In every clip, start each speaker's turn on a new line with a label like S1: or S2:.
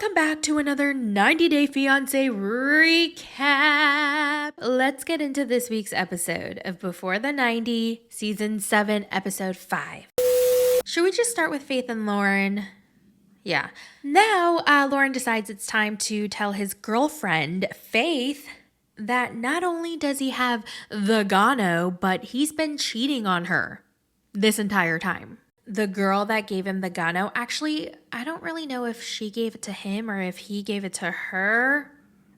S1: welcome back to another 90 Day Fiancé recap. Let's get into this week's episode of Before the 90, Season 7, Episode 5. Should we just start with Faith and Loren? Yeah. Now, Loren decides it's time to tell his girlfriend, Faith, that not only does he have the gono, but he's been cheating on her this entire time. The girl that gave him the gono, actually, I don't really know if she gave it to him or if he gave it to her.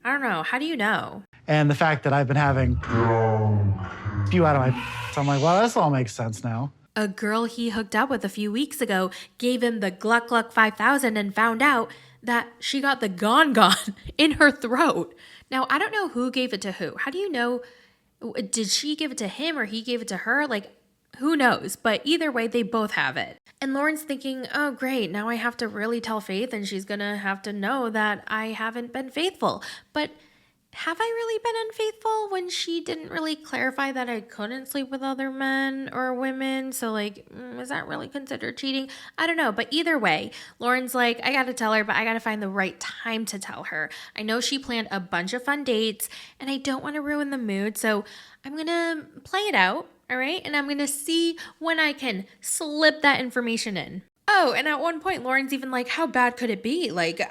S1: I don't know. How do you know?
S2: And the fact that I've been having spew out of my so I'm like, well, this all makes sense now.
S1: A girl he hooked up with a few weeks ago gave him the Gluck Gluck 5000 and found out that she got the Gon in her throat. Now, I don't know who gave it to who. How do you know? Did she give it to him or he gave it to her? Like, who knows? But either way, they both have it. And Loren's thinking, oh, great. Now I have to really tell Faith and she's going to have to know that I haven't been faithful. But have I really been unfaithful when she didn't really clarify that I couldn't sleep with other men or women? So like, is that really considered cheating? I don't know. But either way, Loren's like, I got to tell her, but I got to find the right time to tell her. I know she planned a bunch of fun dates and I don't want to ruin the mood. So I'm going to play it out. All right. And I'm going to see when I can slip that information in. Oh, and at one point, Loren's even like, how bad could it be? Like,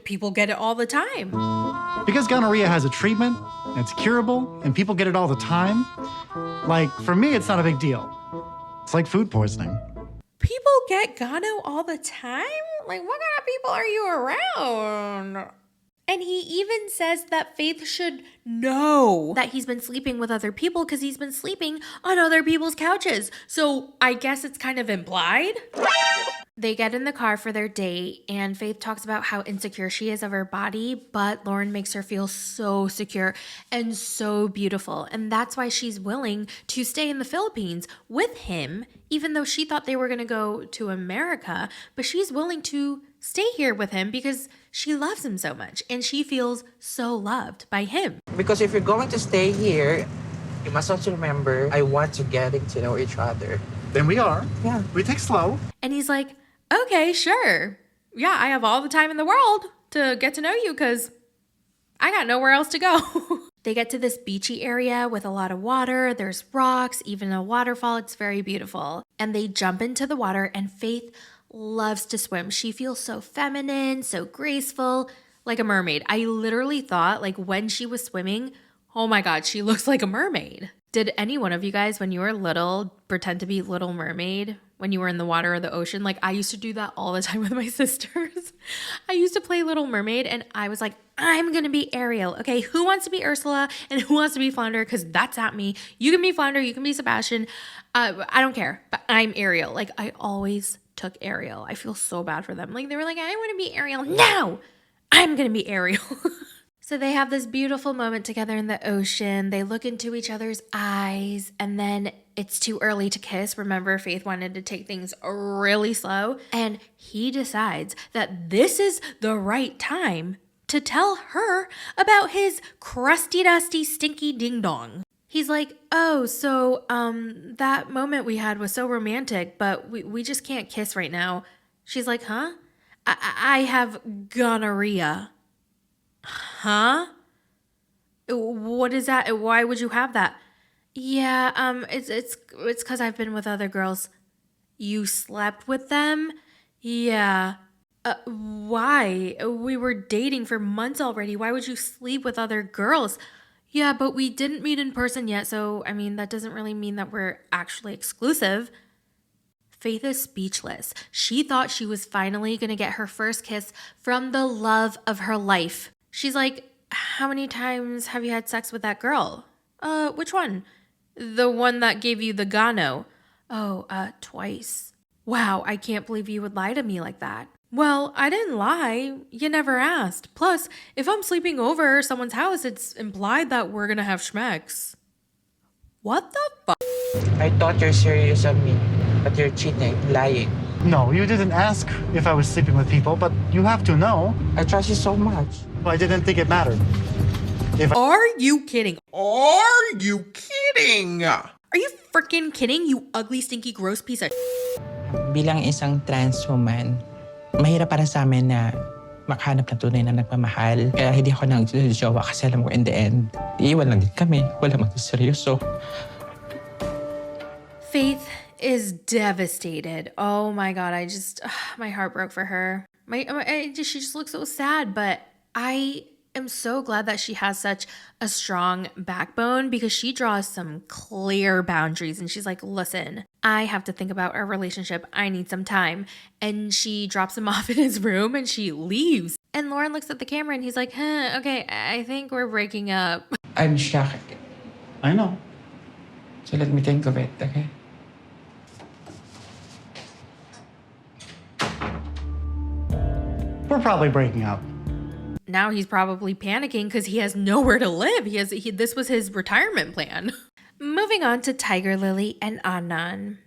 S1: people get it all the time.
S2: Because gonorrhea has a treatment, and it's curable, and people get it all the time. Like, for me, it's not a big deal. It's like food poisoning.
S1: People get gono all the time? Like, what kind of people are you around? And he even says that Faith should know that he's been sleeping with other people because he's been sleeping on other people's couches. So I guess it's kind of implied. They get in the car for their date and Faith talks about how insecure she is of her body, but Loren makes her feel so secure and so beautiful. And that's why she's willing to stay in the Philippines with him, even though she thought they were going to go to America, but she's willing to stay here with him because she loves him so much and she feels so loved by him.
S3: Because if you're going to stay here, you must also remember, I want to getting to know each other.
S2: Then we are.
S3: Yeah.
S2: We take slow.
S1: And he's like, okay, sure. Yeah, I have all the time in the world to get to know you because I got nowhere else to go. They get to this beachy area with a lot of water. There's rocks, even a waterfall. It's very beautiful. And they jump into the water and Faith loves to swim. She feels so feminine, so graceful, like a mermaid. I literally thought, like, when she was swimming, oh my God, she looks like a mermaid. Did any one of you guys, when you were little, pretend to be Little Mermaid when you were in the water or the ocean? Like, I used to do that all the time with my sisters. I used to play Little Mermaid and I was like, I'm going to be Ariel. Okay, who wants to be Ursula and who wants to be Flounder? Because that's at me. You can be Flounder, you can be Sebastian. I don't care, but I'm Ariel. Like, I always took Ariel. I feel so bad for them. Like, they were like, I want to be Ariel. No, I'm going to be Ariel. So they have this beautiful moment together in the ocean. They look into each other's eyes and then it's too early to kiss. Remember, Faith wanted to take things really slow. And he decides that this is the right time to tell her about his crusty, dusty, stinky ding-dong. He's like, oh, so that moment we had was so romantic, but we just can't kiss right now. She's like, huh? I have gonorrhea. Huh? What is that? Why would you have that? Yeah, it's because I've been with other girls. You slept with them? Yeah. Why? We were dating for months already. Why would you sleep with other girls? Yeah, but we didn't meet in person yet, so, I mean, that doesn't really mean that we're actually exclusive. Faith is speechless. She thought she was finally going to get her first kiss from the love of her life. She's like, how many times have you had sex with that girl? Which one? The one that gave you the gono. Oh, twice. Wow, I can't believe you would lie to me like that. Well, I didn't lie. You never asked. Plus, if I'm sleeping over someone's house, it's implied that we're gonna have schmecks. What the fuck?
S3: I thought you're serious on me, but you're cheating, lying.
S2: No, you didn't ask if I was sleeping with people, but you have to know.
S3: I trust you so much.
S2: Well, I didn't think it mattered.
S1: Are you kidding?
S4: Are you kidding?
S1: Are you freaking kidding, you ugly, stinky, gross piece of
S3: Bilang isang trans woman, mahirap para sa amin na makahanap ng tunay na nagmamahal. Kaya hindi ako nag-jowa kasi alam ko in the end, iiwan lang din kami. Wala magsiseryoso.
S1: Faith is devastated. Oh my God, my heart broke for her. She just looks so sad, but I am so glad that she has such a strong backbone because she draws some clear boundaries and she's like, listen, I have to think about our relationship. I need some time. And she drops him off in his room and she leaves. And Loren looks at the camera and he's like, okay, I think we're breaking up.
S3: I'm shocked.
S2: I know.
S3: So let me think of it, okay?
S2: We're probably breaking up.
S1: Now he's probably panicking because he has nowhere to live. This was his retirement plan. Moving on to Tiger Lily and Anand.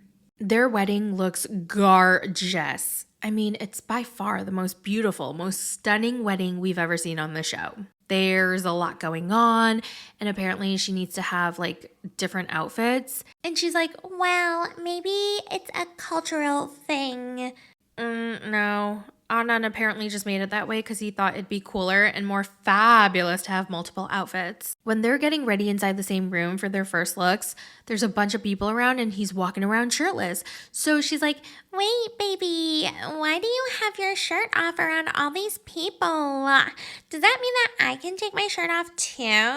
S1: Their wedding looks gorgeous. I mean, it's by far the most beautiful, most stunning wedding we've ever seen on the show. There's a lot going on, and apparently she needs to have like different outfits. And she's like, well, maybe it's a cultural thing. No. Anand apparently just made it that way because he thought it'd be cooler and more fabulous to have multiple outfits. When they're getting ready inside the same room for their first looks, there's a bunch of people around and he's walking around shirtless. So she's like, wait, baby, why do you have your shirt off around all these people? Does that mean that I can take my shirt off too?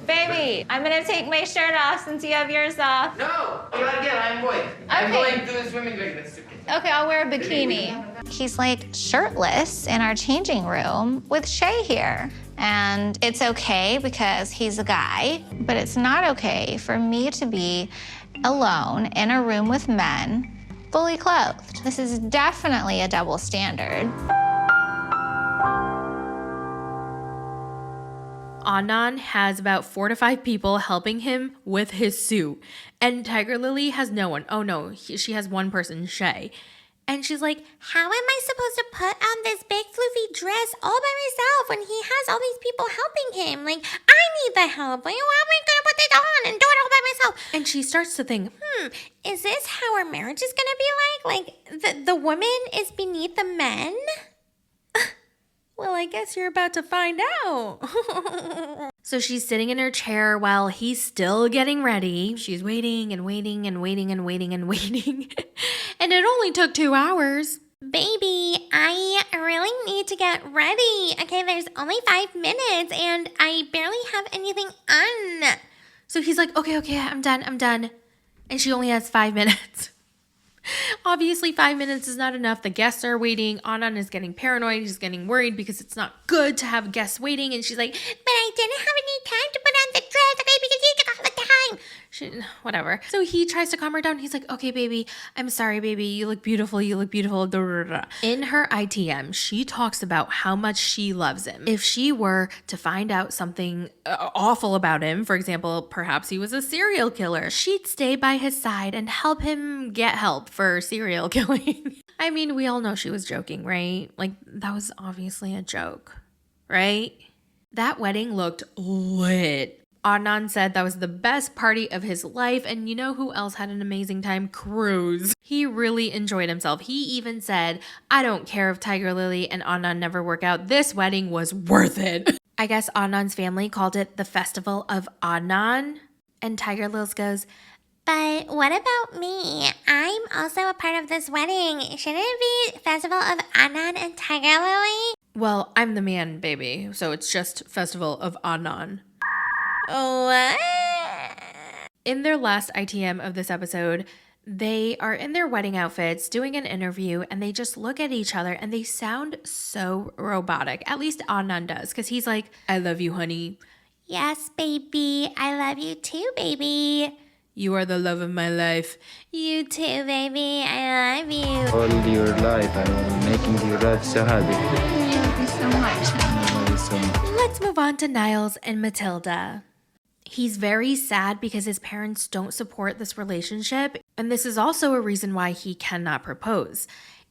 S5: Baby, I'm gonna take my shirt off since you have yours off.
S6: No, again, I'm going. I'm going to the swimming rig.
S5: Okay, I'll wear a bikini. He's like shirtless in our changing room with Shay here. And it's okay because he's a guy, but it's not okay for me to be alone in a room with men, fully clothed. This is definitely a double standard.
S1: Anand has about 4 to 5 people helping him with his suit. And Tiger Lily has no one. Oh no, she has one person, Shay. And she's like, how am I supposed to put on this big floofy dress all by myself when he has all these people helping him? Like, I need the help. Like, how am I going to put this on and do it all by myself? And she starts to think, is this how our marriage is going to be like? Like, the woman is beneath the men? Well, I guess you're about to find out. So she's sitting in her chair while he's still getting ready. She's waiting and waiting and waiting and waiting and waiting. And it only took 2 hours. Baby, I really need to get ready. Okay, there's only 5 minutes and I barely have anything on. So he's like, okay, I'm done. And she only has 5 minutes. Obviously, 5 minutes is not enough. The guests are waiting. Anand is getting paranoid. He's getting worried because it's not good to have guests waiting. And she's like, but I didn't have any time to put on the dress, okay, because you took all the time. Whatever. So he tries to calm her down. He's like, okay, baby, I'm sorry, baby. You look beautiful. In her ITM, she talks about how much she loves him. If she were to find out something awful about him, for example, perhaps he was a serial killer, she'd stay by his side and help him get help for serial killing. I mean, we all know she was joking, right? Like, that was obviously a joke, right? That wedding looked lit. Anand said that was the best party of his life, and you know who else had an amazing time? Cruz. He really enjoyed himself. He even said, I don't care if Tiger Lily and Anand never work out, this wedding was worth it. I guess Anand's family called it the Festival of Anand, and Tiger Lily goes, but what about me? I'm also a part of this wedding. Shouldn't it be Festival of Anand and Tiger Lily? Well, I'm the man, baby, so it's just Festival of Anand. What? In their last ITM of this episode, they are in their wedding outfits doing an interview and they just look at each other and they sound so robotic. At least Anand does, because he's like, I love you, honey. Yes, baby. I love you too, baby. You are the love of my life. You too, baby. I love you.
S7: All your life, I'm making you life so happy.
S5: I love you so much.
S7: I love you so much.
S1: Let's move on to Niles and Matilda. He's very sad because his parents don't support this relationship, and this is also a reason why he cannot propose.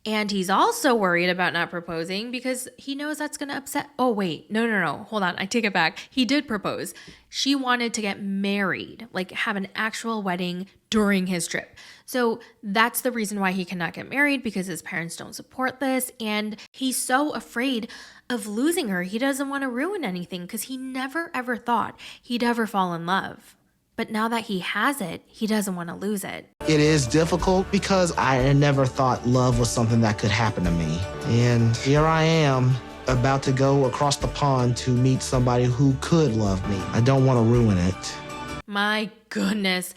S1: And he's also worried about not proposing because he knows that's going to upset. Oh, wait. No. Hold on. I take it back. He did propose. She wanted to get married, like have an actual wedding during his trip. So that's the reason why he cannot get married, because his parents don't support this. And he's so afraid of losing her. He doesn't want to ruin anything because he never ever thought he'd ever fall in love. But now that he has it, he doesn't want to lose it.
S8: It is difficult because I never thought love was something that could happen to me. And here I am, about to go across the pond to meet somebody who could love me. I don't want to ruin it.
S1: My goodness.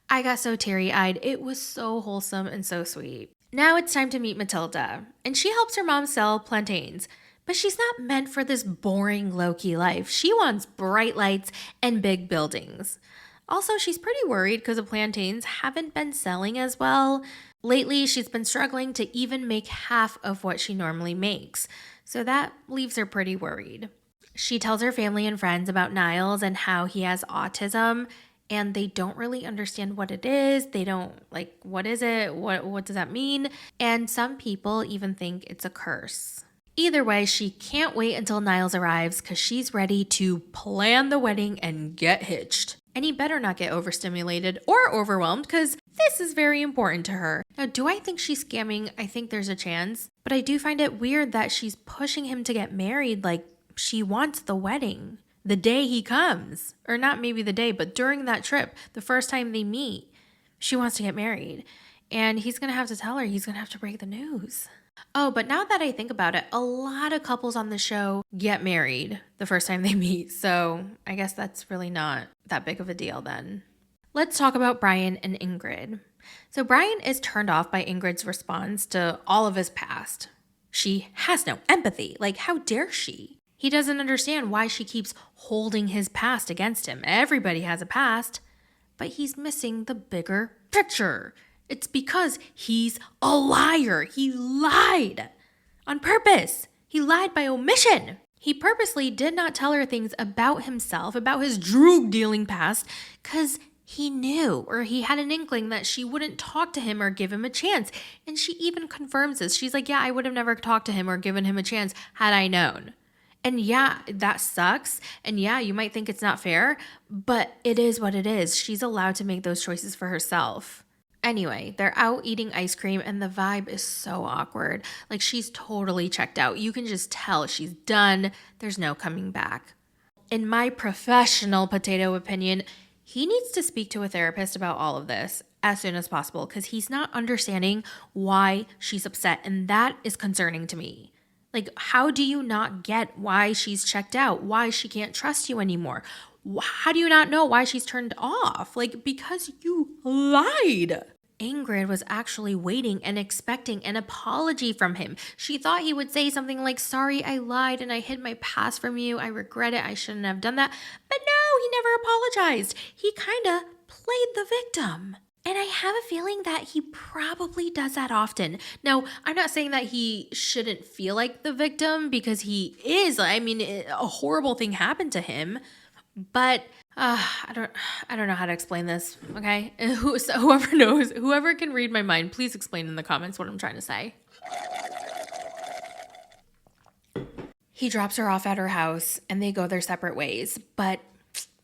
S1: I got so teary-eyed. It was so wholesome and so sweet. Now it's time to meet Matilda, and she helps her mom sell plantains. But she's not meant for this boring low-key life. She wants bright lights and big buildings. Also, she's pretty worried because the plantains haven't been selling as well. Lately, she's been struggling to even make half of what she normally makes. So that leaves her pretty worried. She tells her family and friends about Niles and how he has autism, and they don't really understand what it is. They don't, like, what is it? What does that mean? And some people even think it's a curse. Either way, she can't wait until Niles arrives because she's ready to plan the wedding and get hitched. And he better not get overstimulated or overwhelmed because this is very important to her. Now, do I think she's scamming? I think there's a chance. But I do find it weird that she's pushing him to get married like she wants the wedding the day he comes. Or not maybe the day, but during that trip, the first time they meet, she wants to get married. And he's going to have to tell her, he's going to have to break the news. Oh, but now that I think about it, a lot of couples on the show get married the first time they meet. So I guess that's really not that big of a deal then. Let's talk about Brian and Ingrid. So Brian is turned off by Ingrid's response to all of his past. She has no empathy. Like, how dare she? He doesn't understand why she keeps holding his past against him. Everybody has a past, but he's missing the bigger picture. It's because he's a liar. He lied on purpose. He lied by omission. He purposely did not tell her things about himself, about his drug-dealing past, because he knew, or he had an inkling that she wouldn't talk to him or give him a chance. And she even confirms this. She's like, yeah, I would have never talked to him or given him a chance had I known. And yeah, that sucks. And yeah, you might think it's not fair, but it is what it is. She's allowed to make those choices for herself. Anyway, they're out eating ice cream and the vibe is so awkward. Like, she's totally checked out. You can just tell she's done. There's no coming back. In my professional potato opinion, he needs to speak to a therapist about all of this as soon as possible because he's not understanding why she's upset, and that is concerning to me. Like, how do you not get why she's checked out, why she can't trust you anymore? How do you not know why she's turned off? Like, because you lied. Ingrid was actually waiting and expecting an apology from him. She thought he would say something like, sorry, I lied and I hid my past from you. I regret it. I shouldn't have done that. But no, he never apologized. He kind of played the victim. And I have a feeling that he probably does that often. Now, I'm not saying that he shouldn't feel like the victim because he is. I mean, a horrible thing happened to him. But I don't know how to explain this, okay? So whoever knows, whoever can read my mind, please explain in the comments what I'm trying to say. He drops her off at her house and they go their separate ways. But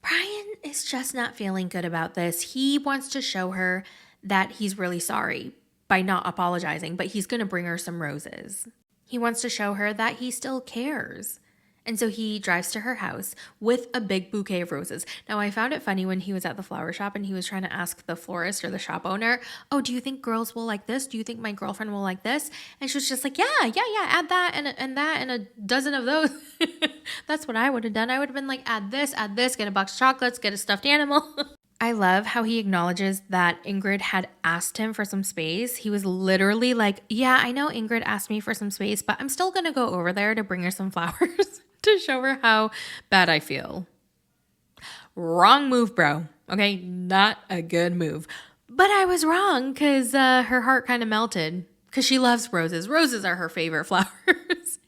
S1: Brian is just not feeling good about this. He wants to show her that he's really sorry by not apologizing, but he's going to bring her some roses. He wants to show her that he still cares. And so he drives to her house with a big bouquet of roses. Now, I found it funny when he was at the flower shop and he was trying to ask the florist or the shop owner, oh, do you think girls will like this? Do you think my girlfriend will like this? And she was just like, yeah, add that and that and a dozen of those. That's what I would have done. I would have been like, add this, get a box of chocolates, get a stuffed animal. I love how he acknowledges that Ingrid had asked him for some space. He was literally like, yeah, I know Ingrid asked me for some space, but I'm still going to go over there to bring her some flowers. To show her how bad I feel. Wrong move, bro. Okay, not a good move. But I was wrong because her heart kind of melted because she loves roses. Roses are her favorite flowers.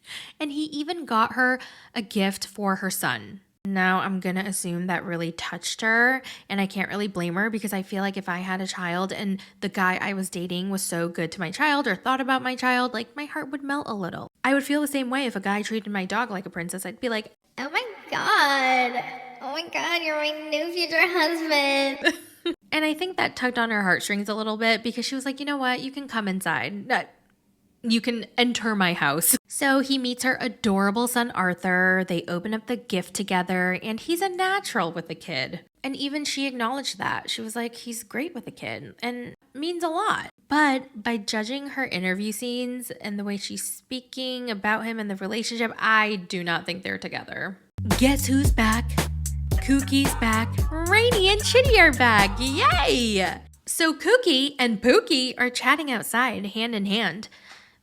S1: And he even got her a gift for her son. Now I'm gonna assume that really touched her, and I can't really blame her because I feel like if I had a child and the guy I was dating was so good to my child or thought about my child, like my heart would melt a little. I would feel the same way if a guy treated my dog like a princess. I'd be like,
S9: oh my God, you're my new future husband.
S1: and I think that tugged on her heartstrings a little bit because she was like, you know what, you can come inside. You can enter my house. So he meets her adorable son, Arthur. They open up the gift together, and he's a natural with the kid. And even she acknowledged that. She was like, he's great with the kid and means a lot. But by judging her interview scenes and the way she's speaking about him and the relationship, I do not think they're together. Guess who's back? Kookie's back. Rainy and Chitty are back. Yay! So Kookie and Pookie are chatting outside, hand in hand.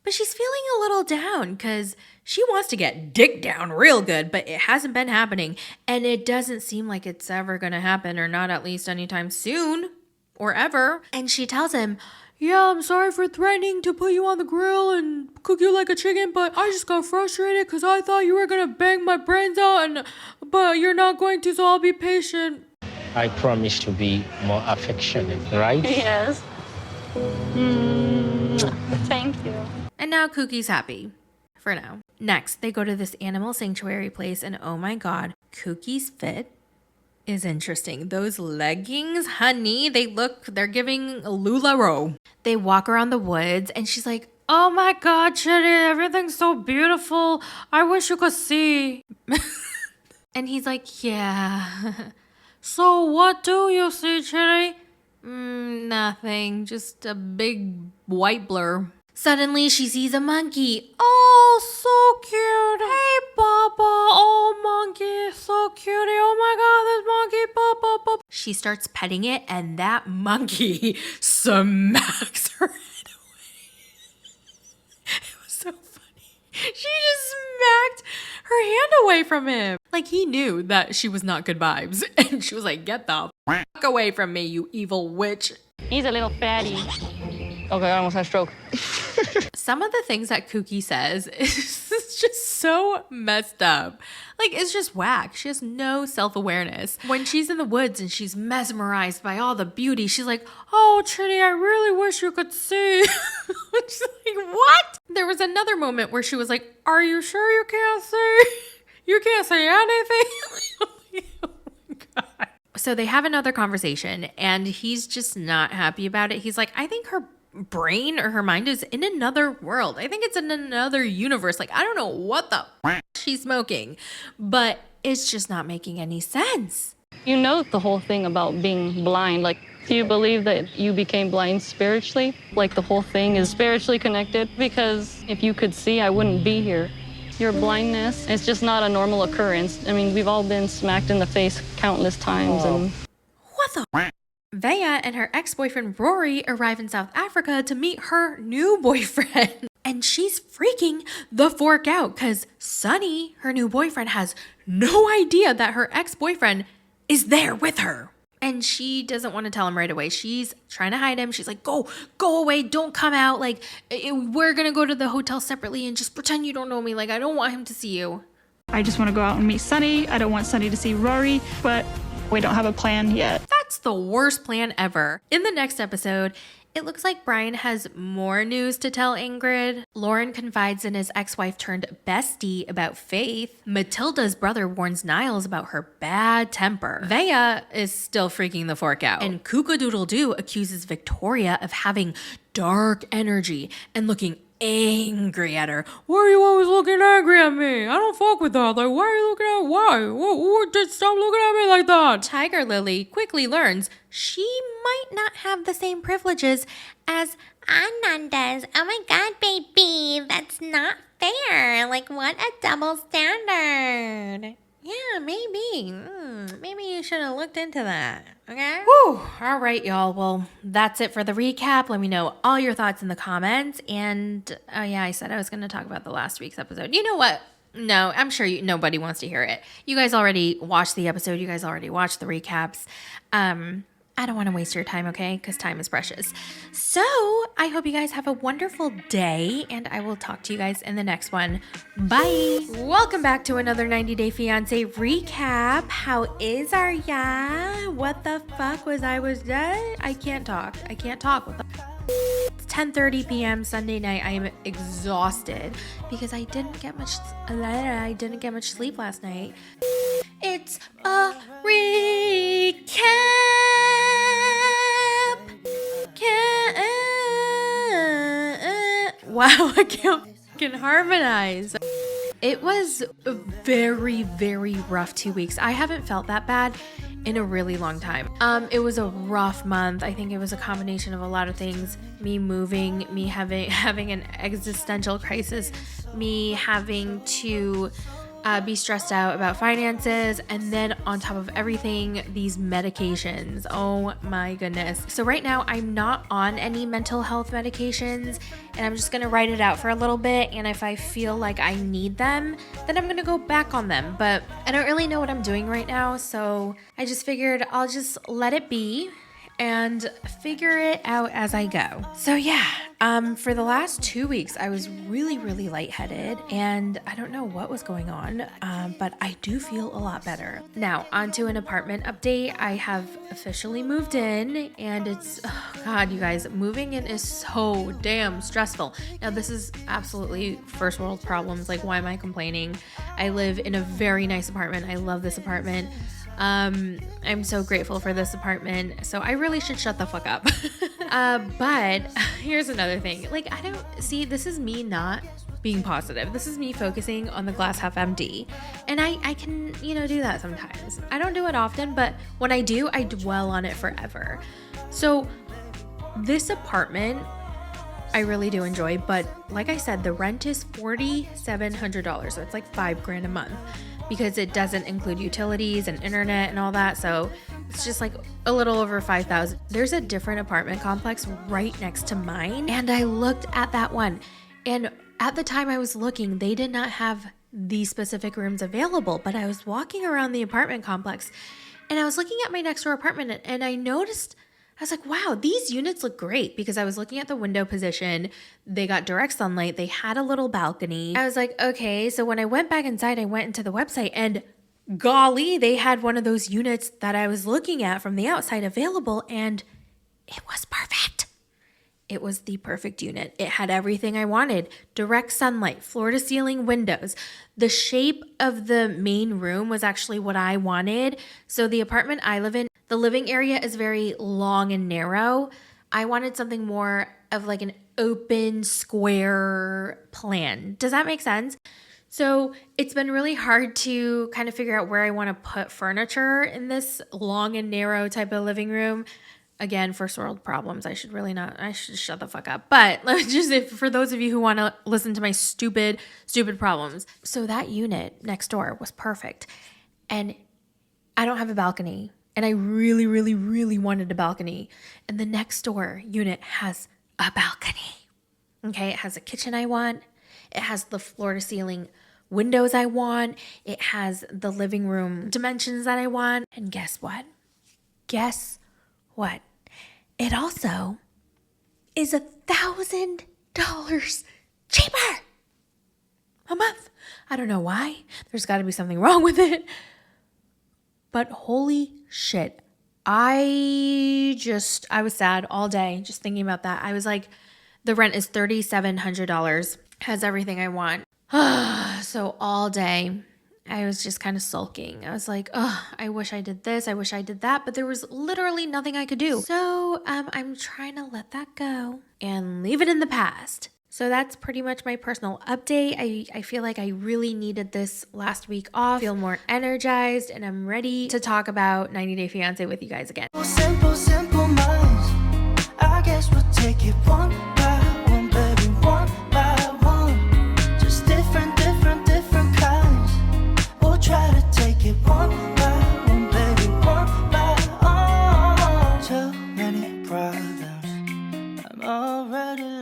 S1: But she's feeling a little down because she wants to get dick down real good, but it hasn't been happening. And it doesn't seem like it's ever going to happen, or not at least anytime soon or ever. And she tells him, yeah, I'm sorry for threatening to put you on the grill and cook you like a chicken, but I just got frustrated because I thought you were going to bang my brains out, but you're not going to, so I'll be patient.
S10: I promise to be more affectionate, right?
S11: Yes. Thank you.
S1: And now Kookie's happy. For now. Next, they go to this animal sanctuary place, and oh my God, Kookie's fit is interesting. Those leggings, honey, they're giving LuLaRoe. They walk around the woods, and she's like, oh my God, Chitty, everything's so beautiful. I wish you could see. And he's like, yeah. So what do you see, Chitty? Nothing, just a big white blur. Suddenly, she sees a monkey. Oh, so cute. Hey, Papa. Oh, monkey. So cute. Oh, my God, this monkey. Papa. She starts petting it, and that monkey smacks her head away. It was so funny. She just smacked her hand away from him. Like, he knew that she was not good vibes. And she was like, get the fuck away from me, you evil witch.
S11: He's a little fatty. Okay, I almost had a stroke.
S1: Some of the things that Kookie says is just so messed up. Like, it's just whack. She has no self-awareness. When she's in the woods and she's mesmerized by all the beauty, she's like, oh, Chitty, I really wish you could see. She's like, what? There was another moment where she was like, are you sure you can't see? You can't say anything? Oh my God. So they have another conversation, and he's just not happy about it. He's like, I think her brain or her mind is in another world. I think it's in another universe. Like, I don't know what the she's smoking, but it's just not making any sense.
S11: You know the whole thing about being blind. Like, do you believe that you became blind spiritually? Like, the whole thing is spiritually connected? Because if you could see, I wouldn't be here. Your blindness is just not a normal occurrence. I mean, we've all been smacked in the face countless times. And
S1: what the? Vea and her ex-boyfriend Rory arrive in South Africa to meet her new boyfriend. And she's freaking the fork out because Sonny, her new boyfriend, has no idea that her ex-boyfriend is there with her. And she doesn't want to tell him right away. She's trying to hide him. She's like, go away. Don't come out. Like, we're going to go to the hotel separately and just pretend you don't know me. Like, I don't want him to see you.
S12: I just want to go out and meet Sonny. I don't want Sonny to see Rory, but we don't have a plan yet.
S1: That's the worst plan ever. In the next episode, it looks like Brian has more news to tell Ingrid. Loren confides in his ex-wife turned bestie about Faith. Matilda's brother warns Niles about her bad temper. Vea is still freaking the fork out. And Kookadoodle-Doo accuses Victoria of having dark energy and looking angry at her. Why are you always looking angry at me? I don't fuck with that. Like, why are you looking at why? Just stop looking at me like that. Tiger Lily quickly learns she might not have the same privileges as
S9: Anand does. Oh my God, baby. That's not fair. Like, what a double standard.
S1: Yeah, maybe. Maybe you should have looked into that. Okay? Whew. All right, y'all. Well, that's it for the recap. Let me know all your thoughts in the comments. And, oh yeah, I said I was going to talk about the last week's episode. You know what? No, I'm sure nobody wants to hear it. You guys already watched the episode. You guys already watched the recaps. I don't want to waste your time, okay? Because time is precious. So I hope you guys have a wonderful day, and I will talk to you guys in the next one. Bye. Welcome back to another 90 Day Fiancé recap. How is Arya? What the fuck was dead? I can't talk. What the? It's 10:30 p.m. Sunday night. I am exhausted because I didn't get much sleep last night. It's a recap. Wow, I can't harmonize. It was a very, very rough 2 weeks. I haven't felt that bad in a really long time. It was a rough month. I think it was a combination of a lot of things. Me moving, me having an existential crisis, me having to be stressed out about finances, and then on top of everything, these medications. Oh my goodness. So right now I'm not on any mental health medications, and I'm just gonna write it out for a little bit, and if I feel like I need them, then I'm gonna go back on them. But I don't really know what I'm doing right now, so I just figured I'll just let it be and figure it out as I go. So yeah, for the last 2 weeks, I was really, really lightheaded, and I don't know what was going on, but I do feel a lot better. Now, onto an apartment update. I have officially moved in, and it's, oh God, you guys, moving in is so damn stressful. Now, this is absolutely first world problems. Like, why am I complaining? I live in a very nice apartment. I love this apartment. I'm so grateful for this apartment, so I really should shut the fuck up. But here's another thing. Like, this is me not being positive. This is me focusing on the glass half empty. And I can, do that sometimes. I don't do it often, but when I do, I dwell on it forever. So this apartment, I really do enjoy, but like I said, the rent is $4,700, so it's like $5,000 a month, because it doesn't include utilities and internet and all that, so it's just like a little over $5,000. There's a different apartment complex right next to mine, and I looked at that one, and at the time I was looking, they did not have these specific rooms available, but I was walking around the apartment complex, and I was looking at my next door apartment, and I noticed, I was like, wow, these units look great, because I was looking at the window position. They got direct sunlight. They had a little balcony. I was like, okay. So when I went back inside, I went into the website, and golly, they had one of those units that I was looking at from the outside available, and it was perfect. It was the perfect unit. It had everything I wanted. Direct sunlight, floor to ceiling windows. The shape of the main room was actually what I wanted. So the apartment I live in, the living area is very long and narrow. I wanted something more of like an open square plan. Does that make sense? So it's been really hard to kind of figure out where I want to put furniture in this long and narrow type of living room. Again, first world problems. I should shut the fuck up. But for those of you who want to listen to my stupid problems. So that unit next door was perfect. And I don't have a balcony. And I really, really, really wanted a balcony. And the next door unit has a balcony. Okay, it has a kitchen I want. It has the floor to ceiling windows I want. It has the living room dimensions that I want. And guess what? It also is $1,000 cheaper a month. I don't know why. There's got to be something wrong with it. But holy shit, I was sad all day just thinking about that. I was like, the rent is $3,700, has everything I want. So all day, I was just kind of sulking. I was like, oh, I wish I did this. I wish I did that. But there was literally nothing I could do. So I'm trying to let that go and leave it in the past. So that's pretty much my personal update. I feel like I really needed this last week off, feel more energized, and I'm ready to talk about 90 Day Fiancé with you guys again.
S13: Simple minds. I guess we'll take it one by one, baby, one by one. Just different kinds. We'll try to take it one by one, baby, one by one. Too many problems. I'm already